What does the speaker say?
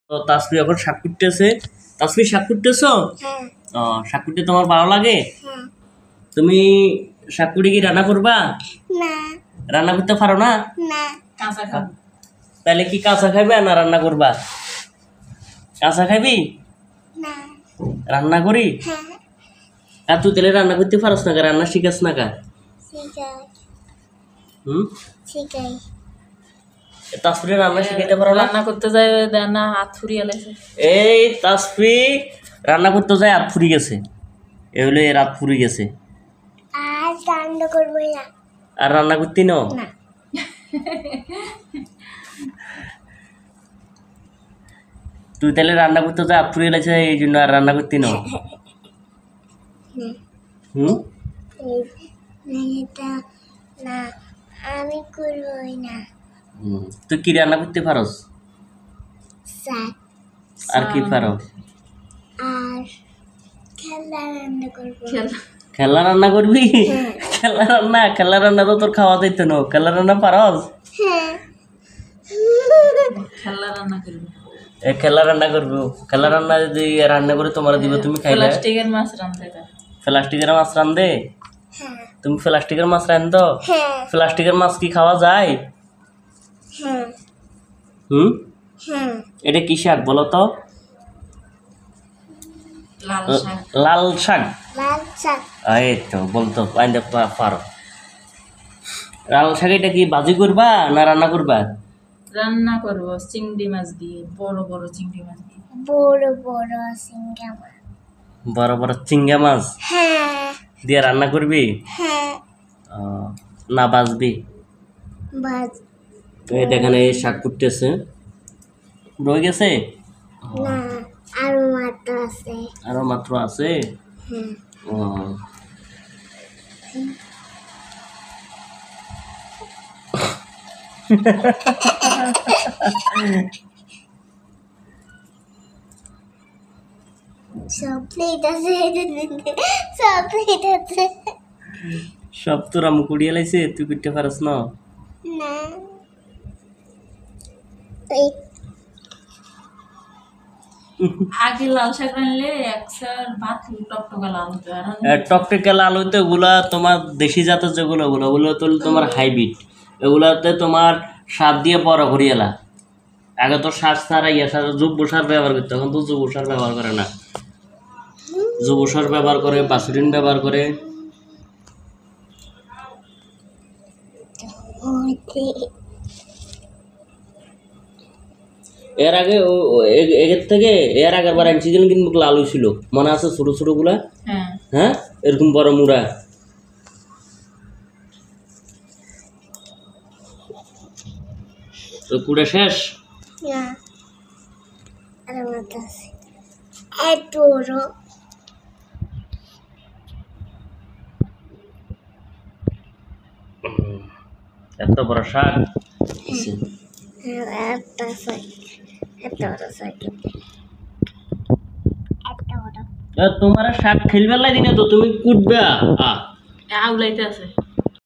তো তাসফি এখন শাক কুটতেছে। তাসফি শাক কুটতেছো? শাক কুটতে তোমার ভালো লাগে? তুমি শাক কুটে কি রান্না করবা? না, রান্না করতে পারো না? না, কাঁচা খাবো। তাহলে কি কাঁচা খাইবে না রান্না করবা? কাঁচা খাইবি? না, রান্না করি। হ্যাঁ, আর তুই তাহলে রান্না করতে পারস না, রান্না শিখাস না কা? শিখাই, হুম, শিখাই। তাসফি রান্না শিখাইতে পারো না? রান্না করতে যাই দেয় না, হাত ফুরিয়ে লাগছে। এই তাসফি রান্না করতে যায় হাত ফুরি গেছে। এ হলো এর হাত ফুরি গেছে। আর রান্না করবো না। আর রান্না করতে নাও? না, তুই তাহলে রান্না করতে যা হাত ফুরিয়ে লাগছে, এই জন্য আর রান্না করতে নাও? হুম, এটা না, আমি করবই না। তুই কি রান্না করতে পারস? শাক আর কি পারো? আর খেলা রান্না করবো। খেলা রান্না করবি? খেলা রান্না তো তোর খাওয়া যাইতো না। খেলা রান্না পারস? হ্যাঁ, খেলা রান্না করবো। খেলা রান্না করবো। খেলা রান্না যদি রান্না করে তোমার দিব, তুমি খাইলে? প্লাস্টিকের মাছ রাঁধতে দেয়। প্লাস্টিকের মাছ রান্ধে? হ্যাঁ, তুমি প্লাস্টিকের মাছ রান্ধো? হ্যাঁ, প্লাস্টিকের মাছ কি খাওয়া যায়? হ্যাঁ, হুম, হ্যাঁ। এটা কি শাক বলো তো? লাল শাক। লাল শাক। লাল শাক। এই তো বলতো পারো। লাল শাক এটা কি ভাজি করবা না রান্না করবা? রান্না করবো চিংড়ি মাছ দিয়ে, বড় বড় চিংড়ি মাছ দিয়ে। বড় বড় সিঙ্গা মাছ। বড় বড় চিংড়া মাছ হ্যাঁ, দিয়ে রান্না করবি? হ্যাঁ, না বাজবি? বাজ। এই দেখেন এই শাক কুটতেছে, রয়ে গেছে। না, আরো মাত্র আছে। আরো মাত্র আছে। হ্যাঁ, ও, সব প্লেট আছে, সব প্লেট আছে। সব তোর আম্মু কুড়িয়ে লাইছে, তুই কুটতে পারস না? না, এই আগে লাল শাক রানলে একসার ভাত টকটকা লাল হতো। টকটকে লাল হইতে ওগুলা তোমার দেশি জাতের যেগুলো, ওগুলো তো তোমার হাইব্রিড। এগুলাতে তোমার সার দিয়ে বড় করিয়েলা। আগে তো সার ছাড়া সার জৈব সার ব্যবহার করতো, এখন তো জৈব সার ব্যবহার করে না। জৈব সার ব্যবহার করে, বাসুরিন ব্যবহার করে। এর আগে এর থেকে এর আগের বার অ্যান্টিজেন কিন্তু লাল হয়েছিল, মনে আছে? ছোট ছোট গুলা, হ্যাঁ, হ্যাঁ, এরকম বড় মুড়া। তো কুড়ে শেষ? না, আরো মাত্র আছে। এত বড়। এত বড় শাক? একটা শাক, এত বড় শাক, এত বড়। তোমার শাক খেলবার লাগে না তো, তুমি কুটবা। আউলাইতে আছে।